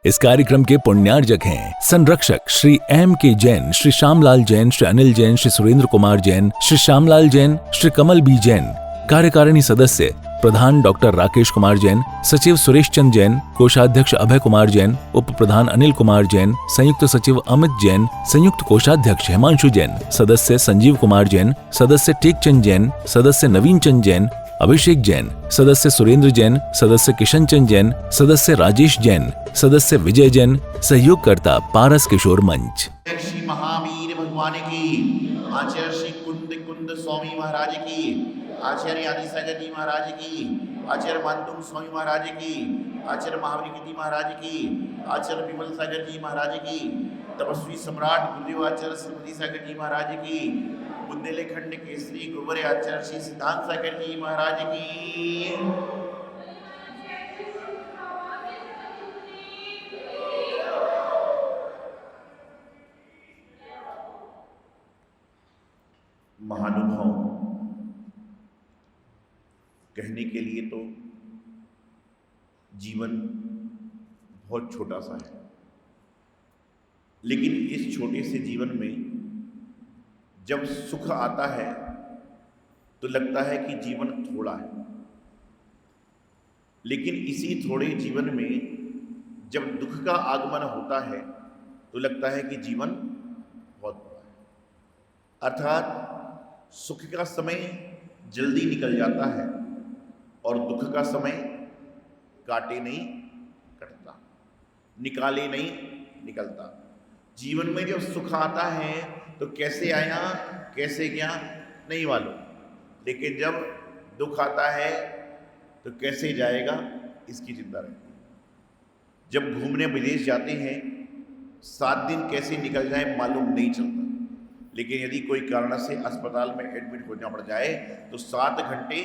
इस कार्यक्रम के पुण्यार्जक हैं संरक्षक श्री एम के जैन, श्री श्यामलाल जैन, श्री अनिल जैन, श्री सुरेंद्र कुमार जैन, श्री श्यामलाल जैन, श्री कमल बी जैन। कार्यकारिणी सदस्य प्रधान डॉक्टर राकेश कुमार जैन, सचिव सुरेश चंद जैन, कोषाध्यक्ष अभय कुमार जैन, उप प्रधान अनिल कुमार जैन, संयुक्त सचिव अमित जैन, संयुक्त कोषाध्यक्ष हिमांशु जैन, सदस्य संजीव कुमार जैन, सदस्य टेकचंद जैन, सदस्य नवीन चंद जैन, अभिषेक जैन, सदस्य सुरेंद्र जैन, सदस्य किशन चंद जैन, सदस्य राजेश जैन, सदस्य विजय जैन, सहयोगकर्ता पारस किशोर मंच। श्री महावीर भगवान की, आचार्य श्री कुंद कुंद स्वामी महाराज की, आचार्य आदि सागर जी महाराज की, आचार्य मानतुंग स्वामी महाराज की, आचार्य महावीर कीर्ति महाराज की, आचार्य विमल सागर जी महाराज की, तपस्वी सम्राट गुरुदेव आचार्य श्री सागर जी महाराज की, बुंदेलखंड केसरी गुरुवर आचार्य श्री सिद्धांत सागर जी महाराज की। महानुभाव, कहने के लिए तो जीवन बहुत छोटा सा है, लेकिन इस छोटे से जीवन में जब सुख आता है तो लगता है कि जीवन थोड़ा है, लेकिन इसी थोड़े जीवन में जब दुख का आगमन होता है तो लगता है कि जीवन बहुत बड़ा है। अर्थात सुख का समय जल्दी निकल जाता है और दुख का समय काटे नहीं कटता, निकाले नहीं निकलता। जीवन में जब सुख आता है तो कैसे आया कैसे गया नहीं मालूम, लेकिन जब दुख आता है तो कैसे जाएगा इसकी चिंता रहती है। जब घूमने विदेश जाते हैं 7 दिन कैसे निकल जाए मालूम नहीं चलता, लेकिन यदि कोई कारण से अस्पताल में एडमिट होना पड़ जाए तो 7 घंटे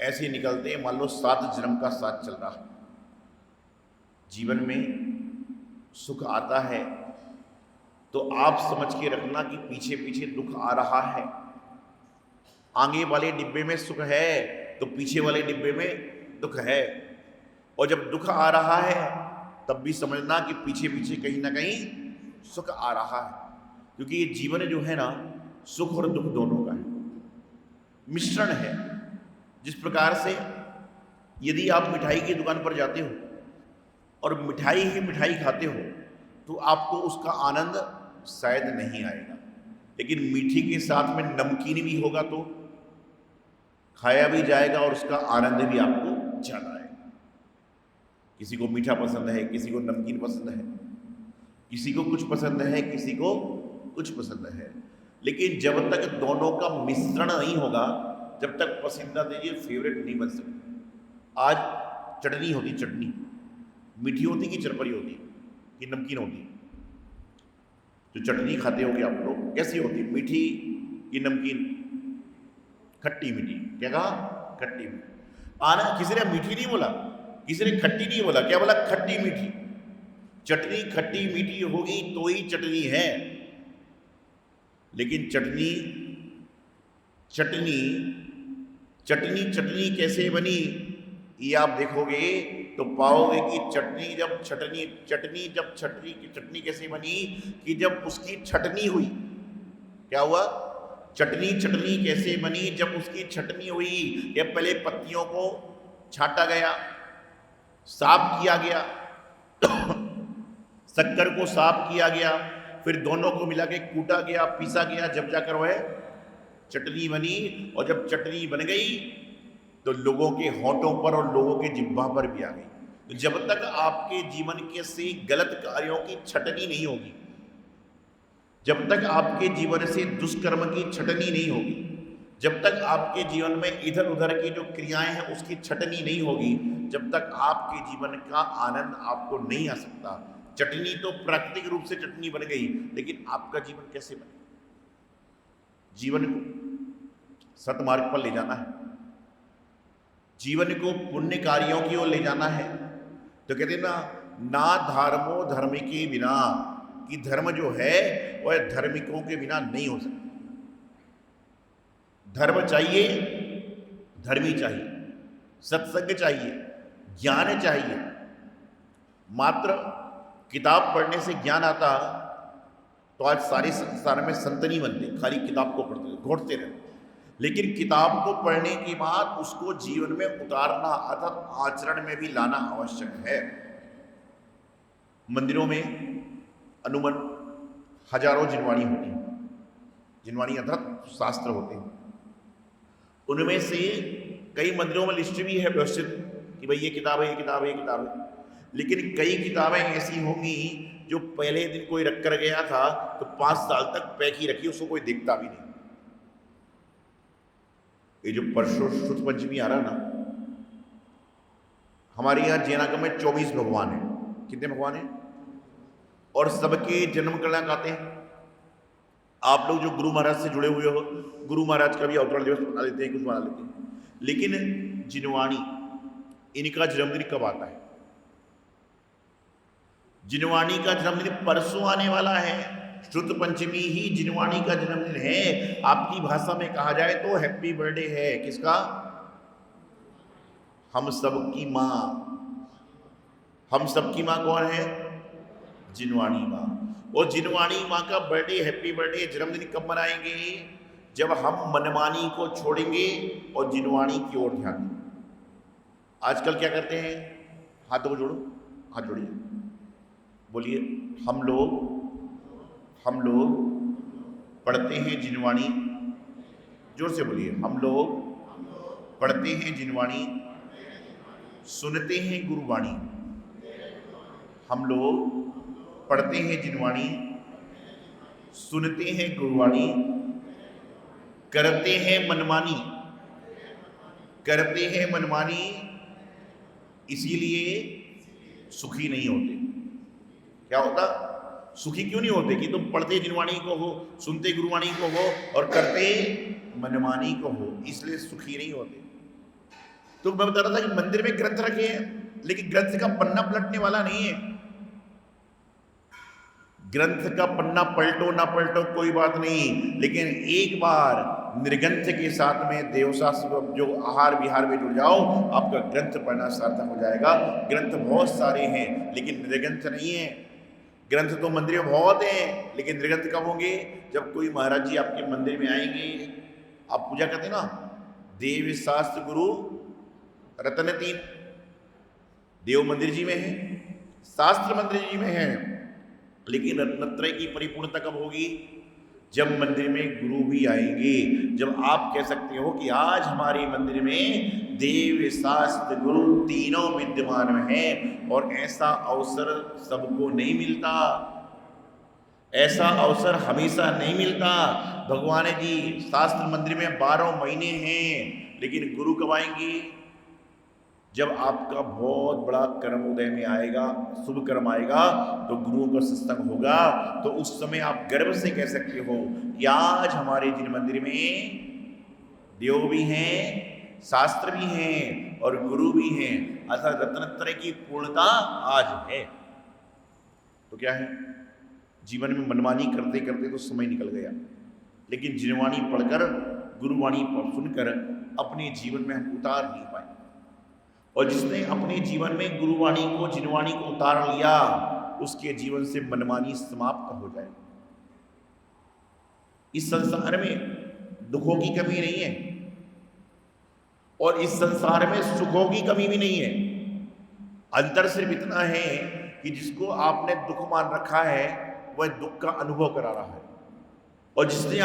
ऐसे निकलते हैं मान लो 7 जन्म का साथ चल रहा है। जीवन में सुख आता है तो आप समझ के रखना कि पीछे पीछे दुख आ रहा है। आगे वाले डिब्बे में सुख है तो पीछे वाले डिब्बे में दुख है, और जब दुख आ रहा है तब भी समझना कि पीछे पीछे कहीं ना कहीं सुख आ रहा है, क्योंकि ये जीवन जो है ना सुख और दुख दोनों का है, मिश्रण है। जिस प्रकार से यदि आप मिठाई की दुकान पर जाते हो और मिठाई ही मिठाई खाते हो तो आपको उसका आनंद शायद नहीं आएगा, लेकिन मीठी के साथ में नमकीन भी होगा तो खाया भी जाएगा और उसका आनंद भी आपको ज़्यादा आएगा। किसी को मीठा पसंद है, किसी को नमकीन पसंद है, किसी को कुछ पसंद है, किसी को कुछ पसंद है, लेकिन जब तक दोनों का मिश्रण नहीं होगा जब तक पसंदीदा दीजिए फेवरेट नहीं बन सकता। आज चटनी होती, चटनी मीठी होती कि चरपरी होती कि नमकीन होती? जो चटनी खाते होगे आप लोग कैसी होती, मीठी कि नमकीन? खट्टी मीठी। क्या कहा? खट्टी मीठी। आना किसी ने मीठी नहीं बोला, किसी ने खट्टी नहीं बोला, क्या बोला? खट्टी मीठी। चटनी खट्टी मीठी होगी तो ही चटनी है, लेकिन चटनी चटनी चटनी चटनी कैसे बनी ये आप देखोगे तो पाओगे कि चटनी कैसे बनी कि जब उसकी छटनी हुई। क्या हुआ? चटनी कैसे बनी? जब उसकी छटनी हुई, या पहले पत्तियों को छांटा गया, साफ किया गया शक्कर को साफ किया गया, फिर दोनों को मिला के कूटा गया, पीसा गया, जब जाकर वह चटनी बनी। और जब चटनी बन गई तो लोगों के होठों पर और लोगों के जिह्वा पर भी आ गई। तो जब तक आपके जीवन के से गलत कार्यों की छटनी नहीं होगी, जब तक आपके जीवन से दुष्कर्म की छटनी नहीं होगी, जब तक आपके जीवन में इधर उधर की जो क्रियाएं हैं उसकी छटनी नहीं होगी, जब तक आपके जीवन का आनंद आपको नहीं आ सकता। चटनी तो प्राकृतिक रूप से चटनी बन गई, लेकिन आपका जीवन कैसे बने? जीवन को सतमार्ग पर ले जाना है, जीवन को पुण्य कार्यों की ओर ले जाना है। तो कहते ना धर्मो धर्म के बिना, कि धर्म जो है वह धार्मिकों के बिना नहीं हो सकता। धर्म चाहिए, धर्मी चाहिए, सत्संग चाहिए, ज्ञान चाहिए, मात्र किताब पढ़ने से ज्ञान आता तो आज सारे संसार में संत नहीं बनते, खाली किताब को पढ़ते घोटते रहते। लेकिन किताब को पढ़ने के बाद उसको जीवन में उतारना अर्थात आचरण में भी लाना आवश्यक है। मंदिरों में अनुमन हजारों जिनवाणी होती हैं, जिनवाणी अर्थात शास्त्र होते हैं। उनमें से कई मंदिरों में लिस्ट भी है व्यवस्थित कि भाई ये किताब है, ये किताब है, ये किताब है। लेकिन कई किताबें ऐसी होंगी जो पहले दिन कोई रख कर गया था तो 5 साल तक पैक ही रखी, उसको कोई देखता भी नहीं। ये जो परसों शुद्ध पंचमी आ रहा ना, हमारे यहाँ जैनागम में 24 भगवान हैं। कितने भगवान हैं? और सबके जन्म कल्याण आते हैं। आप लोग जो गुरु महाराज से जुड़े हुए हो, गुरु महाराज का भी अवतरण दिवस मना लेते हैं, कुछ मना लेते हैं। लेकिन जिनवाणी, इनका जन्मदिन कब आता है? जिनवाणी का जन्मदिन परसों आने वाला है। शुद्ध पंचमी ही जिनवाणी का जन्मदिन है। आपकी भाषा में कहा जाए तो हैप्पी बर्थडे है। किसका? हम सबकी माँ। हम सबकी माँ कौन है? जिनवाणी माँ। और जिनवाणी माँ का बर्थडे, हैप्पी बर्थडे, जन्मदिन कब मनाएंगे? जब हम मनमानी को छोड़ेंगे और जिनवाणी की ओर ध्यान देंगे। आजकल क्या करते हैं? हाथों को जोड़ो, हाथ जोड़िए, बोलिए हम लोग पढ़ते हैं जिनवाणी। जोर से बोलिए, हम लोग पढ़ते हैं जिनवाणी, सुनते हैं गुरुवाणी। हम लोग पढ़ते हैं जिनवाणी, सुनते हैं गुरुवाणी, करते हैं मनमानी, करते हैं मनमानी, इसीलिए सुखी नहीं होते। क्या होता? सुखी क्यों नहीं होते? कि तुम पढ़ते जिनवाणी को हो, सुनते गुरुवाणी को हो और करते मनमानी को हो, इसलिए सुखी नहीं होते। तो मैं बता रहा था कि मंदिर में ग्रंथ रखे हैं, लेकिन ग्रंथ का पन्ना पलटने वाला नहीं है। ग्रंथ का पन्ना पलटो ना पलटो कोई बात नहीं, लेकिन एक बार निर्ग्रंथ के साथ में देवशास्त्र जो आहार विहार में जुड़ जाओ, आपका ग्रंथ पढ़ना सार्थक हो जाएगा। ग्रंथ बहुत सारे हैं लेकिन निर्ग्रंथ नहीं है। ग्रंथ तो मंदिर में बहुत हैं, लेकिन निर्ग्रंथ कब होंगे? जब कोई महाराज जी आपके मंदिर में आएंगे। आप पूजा करते ना, देव शास्त्र गुरु रत्न 3 देव मंदिर जी में है, शास्त्र मंदिर जी में है। लेकिन रत्नत्रय की परिपूर्णता कब होगी? जब मंदिर में गुरु भी आएंगे। जब आप कह सकते हो कि आज हमारे मंदिर में देव शास्त्र गुरु तीनों विद्यमान हैं, और ऐसा अवसर सबको नहीं मिलता, ऐसा अवसर हमेशा नहीं मिलता। भगवान जी शास्त्र मंदिर में 12 महीने हैं, लेकिन गुरु कब आएंगे? जब आपका बहुत बड़ा कर्म उदय में आएगा, शुभ कर्म आएगा, तो गुरुओं का सत्संग होगा। तो उस समय आप गर्व से कह सकते हो कि आज हमारे जिन मंदिर में देव भी हैं, शास्त्र भी हैं और गुरु भी हैं, अर्थात रत्नत्रय की पूर्णता आज है। तो क्या है? जीवन में मनमानी करते करते तो समय निकल गया, लेकिन जिनवाणी पढ़कर, गुरुवाणी सुनकर अपने जीवन में हम उतार नहीं पाए। और जिसने अपने जीवन में गुरुवाणी को, जिनवाणी को उतार लिया, उसके जीवन से मनमानी समाप्त हो जाए। इस संसार में दुखों की कमी नहीं है और इस संसार में सुखों की कमी भी नहीं है। अंतर सिर्फ इतना है कि जिसको आपने दुख मान रखा है वह दुख का अनुभव करा रहा है, और जिसमें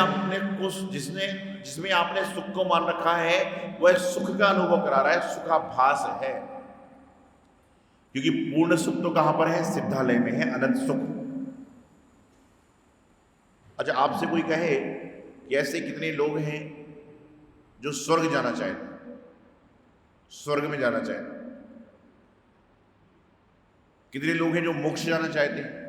आपने सुख को मान रखा है वह सुख का अनुभव करा रहा है, सुखाभास है। क्योंकि पूर्ण सुख तो कहां पर है? सिद्धालय में है, अनंत सुख। अच्छा, आपसे कोई कहे कि ऐसे कितने लोग हैं जो स्वर्ग जाना चाहते हैं, स्वर्ग में जाना चाहते हैं? कितने लोग हैं जो मोक्ष जाना चाहते हैं?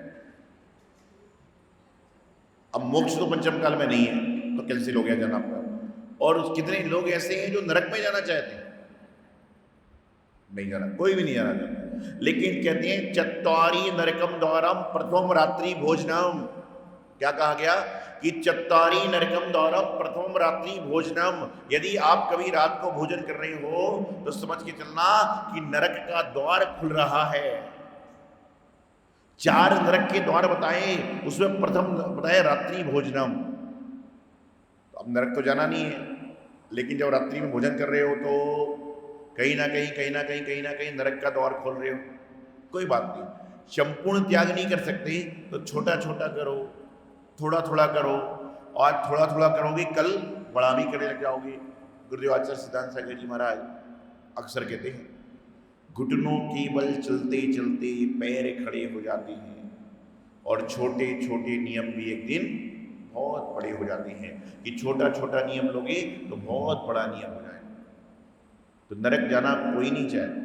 अब मोक्ष तो पंचम काल में नहीं है, तो कैंसिल हो गया जाना आपका। और कितने लोग ऐसे हैं जो नरक में जाना चाहते हैं? नहीं जाना, कोई भी नहीं जाना चाहता। लेकिन कहते हैं चत्वारी नरकम द्वारम प्रथम रात्रि भोजनम। क्या कहा गया? कि चत्वारी नरकम द्वारम प्रथम रात्रि भोजनम। यदि आप कभी रात को भोजन कर रहे हो तो समझ के चलना कि नरक का द्वार खुल रहा है। 4 नरक के द्वार बताए, उसमें प्रथम बताया रात्रि भोजनम। तो अब नरक तो जाना नहीं है, लेकिन जब रात्रि में भोजन कर रहे हो तो कहीं ना कहीं नरक का द्वार खोल रहे हो। कोई बात नहीं, संपूर्ण त्याग नहीं कर सकते तो छोटा छोटा करो, थोड़ा थोड़ा करो, और थोड़ा थोड़ा करोगे कल बड़ा भी करने लग जाओगे। गुरुदेव आचार्य सिद्धांत सागर जी महाराज अक्सर कहते हैं, घुटनों के बल चलते चलते पैर खड़े हो जाते हैं, और छोटे छोटे नियम भी एक दिन बहुत बड़े हो जाते हैं। कि छोटा छोटा नियम लोगे तो बहुत बड़ा नियम हो जाएगा। तो नरक जाना कोई नहीं चाहता,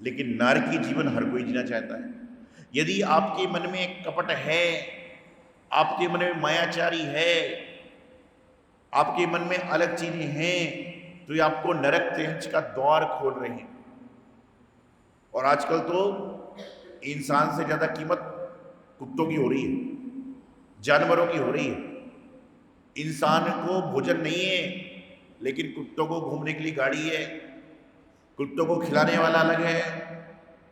लेकिन नारकी जीवन हर कोई जीना चाहता है। यदि आपके मन में कपट है, आपके मन में मायाचारी है, आपके मन में अलग चीजें हैं, तो ये आपको नरक त्रेंच का द्वार खोल रहे हैं। और आजकल तो इंसान से ज्यादा कीमत कुत्तों की हो रही है, जानवरों की हो रही है। इंसान को भोजन नहीं है, लेकिन कुत्तों को घूमने के लिए गाड़ी है, कुत्तों को खिलाने वाला अलग है।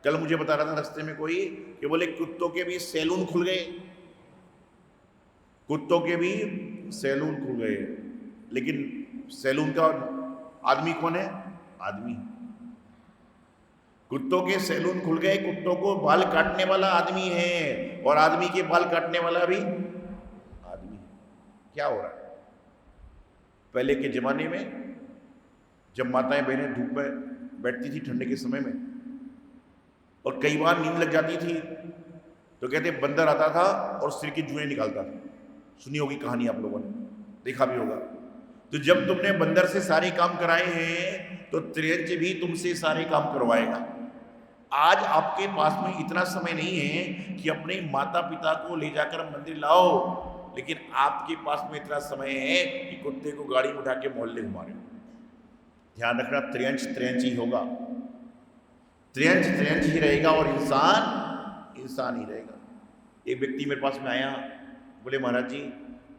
कल मुझे बता रहा था रास्ते में कोई कि बोले कुत्तों के भी सैलून खुल गए, कुत्तों के भी सैलून खुल गए। लेकिन सैलून का आदमी कौन है? आदमी। कुत्तों के सैलून खुल गए, कुत्तों को बाल काटने वाला आदमी है, और आदमी के बाल काटने वाला भी आदमी है। क्या हो रहा है? पहले के जमाने में जब माताएं बहनें धूप में बैठती थी ठंडे के समय में, और कई बार नींद लग जाती थी, तो कहते बंदर आता था और सिर की जुएं निकालता था। सुनी होगी कहानी, आप लोगों ने देखा भी होगा। तो जब तुमने बंदर से सारे काम कराए हैं, तो त्रियंच भी तुमसे सारे काम करवाएगा। आज आपके पास में इतना समय नहीं है कि अपने माता पिता को ले जाकर मंदिर लाओ, लेकिन आपके पास में इतना समय है कि कुत्ते को गाड़ी में उठा के मोहल्ले घुमा रहे हो। ध्यान रखना, त्रियंच त्रियंच ही होगा, त्रियंच त्रियंच ही रहेगा, और इंसान इंसान ही रहेगा। एक व्यक्ति मेरे पास में आया, बोले महाराज जी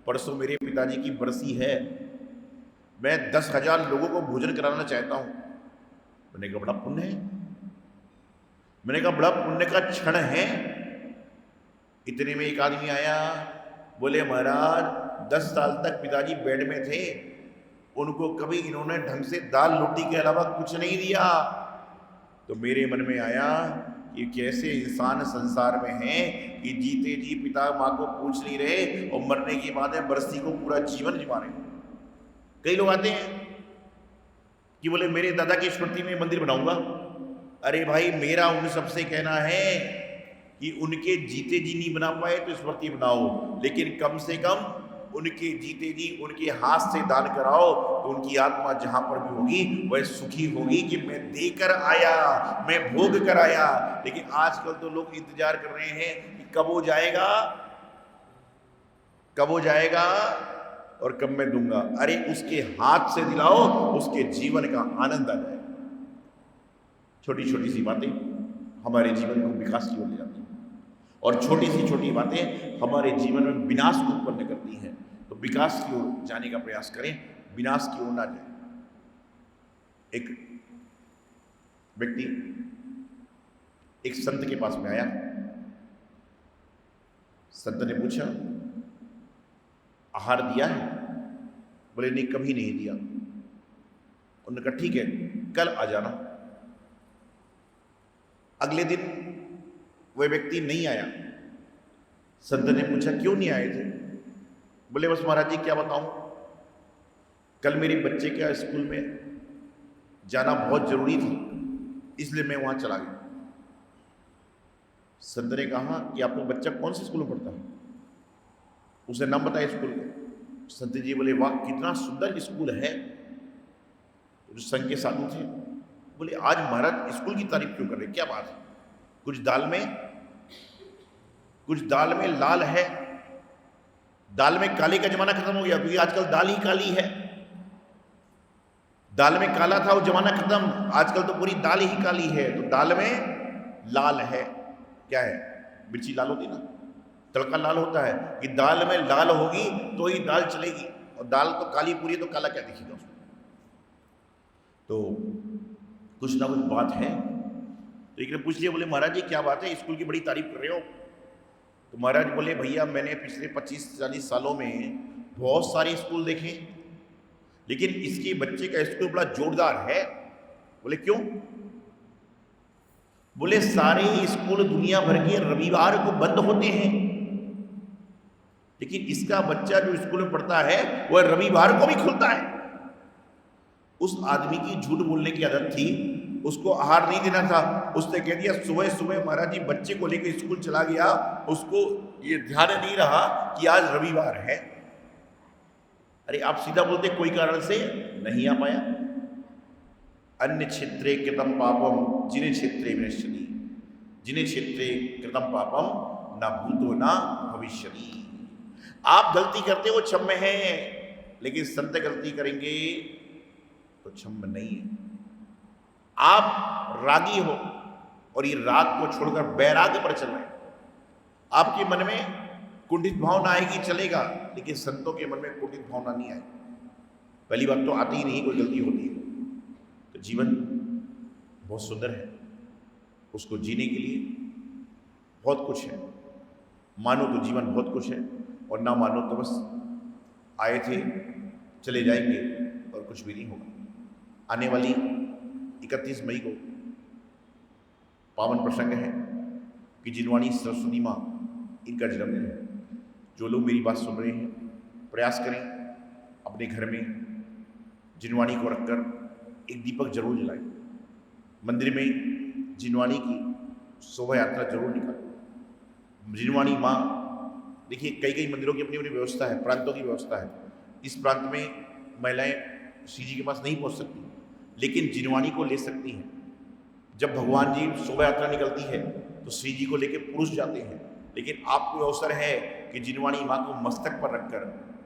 परसों मेरे पिताजी की बरसी है, मैं 10,000 लोगों को भोजन कराना चाहता हूं। मैंने कहा बड़ा पुण्य है। मैंने कहा बड़ा पुण्य का क्षण है। इतने में एक आदमी आया, बोले महाराज 10 साल तक पिताजी बेड में थे, उनको कभी इन्होंने ढंग से दाल रोटी के अलावा कुछ नहीं दिया। तो मेरे मन में आया कि कैसे इंसान संसार में हैं कि जीते जी पिता माँ को पूछ नहीं रहे, और मरने के बाद बरसी को पूरा जीवन जिमा रहे। कई लोग आते हैं कि बोले मेरे दादा की स्मृति में मंदिर बनाऊंगा। अरे भाई, मेरा उन सबसे कहना है कि उनके जीते जी नहीं बना पाए तो स्मृति बनाओ, लेकिन कम से कम उनके जीते जी उनके हाथ से दान कराओ, तो उनकी आत्मा जहां पर भी होगी वह सुखी होगी कि मैं देकर आया, मैं भोग कर आया। लेकिन आजकल तो लोग इंतजार कर रहे हैं कि कब वो जाएगा, कब वो जाएगा और कब मैं दूंगा। अरे उसके हाथ से दिलाओ, उसके जीवन का आनंद आ जाएगा। छोटी छोटी सी बातें हमारे जीवन को विकास की ओर ले जाती हैं, और छोटी सी छोटी बातें हमारे जीवन में विनाश को उत्पन्न करती हैं। तो विकास की ओर जाने का प्रयास करें, विनाश की ओर ना जाए। एक व्यक्ति एक संत के पास में आया। संत ने पूछा आहार दिया है? बोले नहीं, कभी नहीं दिया। उन्होंने कहा ठीक है, कल आ जाना। अगले दिन वह व्यक्ति नहीं आया। संत ने पूछा क्यों नहीं आए थे? बोले बस महाराज जी क्या बताऊं, कल मेरे बच्चे के स्कूल में जाना बहुत जरूरी था, इसलिए मैं वहां चला गया। संत ने कहा कि आपका बच्चा कौन से स्कूल में पढ़ता है? उसे नाम बताया स्कूल का। संत जी बोले वाह कितना सुंदर स्कूल है। जो संघ के साधु थे बोले आज महाराज स्कूल की तारीफ क्यों कर रहे, क्या बात है? कुछ दाल में लाल है, दाल में काले का जमाना खत्म हो गया, क्योंकि आजकल दाल ही काली है। दाल में काला था वो जमाना खत्म, आजकल तो पूरी दाल ही काली है। तो दाल में लाल है, क्या है? मिर्ची लाल होती ना, तड़का लाल होता है, कि दाल में लाल होगी तो ही दाल चलेगी, और दाल तो काली पूरी, तो काला क्या दिखेगा उसको? तो कुछ ना कुछ बात है। तो एक ने पूछ लिया, बोले महाराज जी क्या बात है, स्कूल की बड़ी तारीफ कर रहे हो? तो महाराज बोले, भैया मैंने पिछले 25-40 सालों में बहुत सारे स्कूल देखे, लेकिन इसके बच्चे का स्कूल बड़ा जोरदार है। बोले क्यों? बोले सारे स्कूल दुनिया भर के रविवार को बंद होते हैं, लेकिन इसका बच्चा जो स्कूल में पढ़ता है वह रविवार को भी खुलता है। उस आदमी की झूठ बोलने की आदत थी, उसको आहार नहीं देना था। उसने कह दिया सुबह सुबह महाराज जी बच्चे को लेकर स्कूल चला गया, उसको ये ध्यान नहीं रहा कि आज रविवार है। अरे आप सीधा बोलते कोई कारण से नहीं आ पाया। अन्य क्षेत्रे कृतम पापम जिन्हें क्षेत्रे विनश्यति, जिन्हें क्षेत्रे कृतम पापम न भूतो न भविष्यति। आप गलती करते हो क्षम्य है, लेकिन संत गलती करेंगे तो क्षम्य नहीं है। आप रागी हो और ये राग को छोड़कर वैराग्य पर चल रहे हैं, आपके मन में कुंठित भावना आएगी चलेगा, लेकिन संतों के मन में कुंठित भावना नहीं आएगी। पहली बात तो आती ही नहीं, कोई गलती होती है। तो जीवन बहुत सुंदर है, उसको जीने के लिए बहुत कुछ है। मानो तो जीवन बहुत कुछ है, और ना मानो तो बस आए थे चले जाएंगे और कुछ भी नहीं होगा। आने वाली 31 मई को पावन प्रसंग है कि जिनवाणी सरस्वती माँ, इनका जन्मदिन है। जो लोग मेरी बात सुन रहे हैं, प्रयास करें अपने घर में जिनवाणी को रखकर एक दीपक जरूर जलाएं। मंदिर में जिनवाणी की शोभा यात्रा जरूर निकालें। जिनवाणी माँ, देखिए कई कई मंदिरों की अपनी अपनी व्यवस्था है, प्रांतों की व्यवस्था है। इस प्रांत में महिलाएं श्री जी के पास नहीं पहुंच सकती, लेकिन जिनवाणी को ले सकती हैं। जब भगवान जी शोभा यात्रा निकलती है तो श्री जी को लेकर पुरुष जाते हैं, लेकिन आपको अवसर है कि जिनवाणी माँ को मस्तक पर रखकर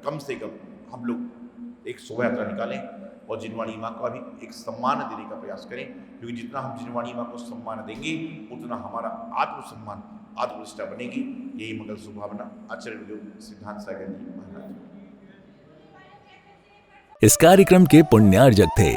कम से कम हम लोग एक शोभा यात्रा निकालें और जिनवाणी माँ को भी एक सम्मान देने का प्रयास करें, क्योंकि जितना हम जिनवाणी माँ को सम्मान देंगे उतना हमारा आत्मसम्मान, आत्मनिष्ठा बनेगी। यही मंगल सुभावना आचार्य सिद्धांत सागर जी महाराज। इस कार्यक्रम के पुण्यार्जक थे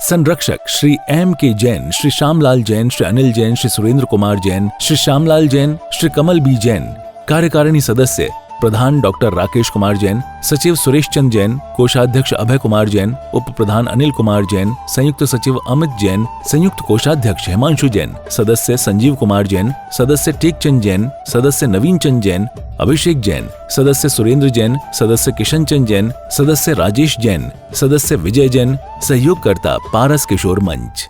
संरक्षक श्री M.K. जैन, श्री श्यामलाल जैन, श्री अनिल जैन, श्री सुरेंद्र कुमार जैन, श्री श्यामलाल जैन, श्री कमल बी जैन। कार्यकारिणी सदस्य प्रधान डॉक्टर राकेश कुमार जैन, सचिव सुरेश चंद जैन, कोषाध्यक्ष अभय कुमार जैन, उप प्रधान अनिल कुमार जैन, संयुक्त सचिव अमित जैन, संयुक्त कोषाध्यक्ष हिमांशु जैन, सदस्य संजीव कुमार जैन, सदस्य टेकचंद जैन, सदस्य नवीन चंद जैन, अभिषेक जैन, सदस्य सुरेंद्र जैन, सदस्य किशन चंद जैन, सदस्य राजेश जैन, सदस्य विजय जैन, सहयोगकर्ता पारस किशोर मंच।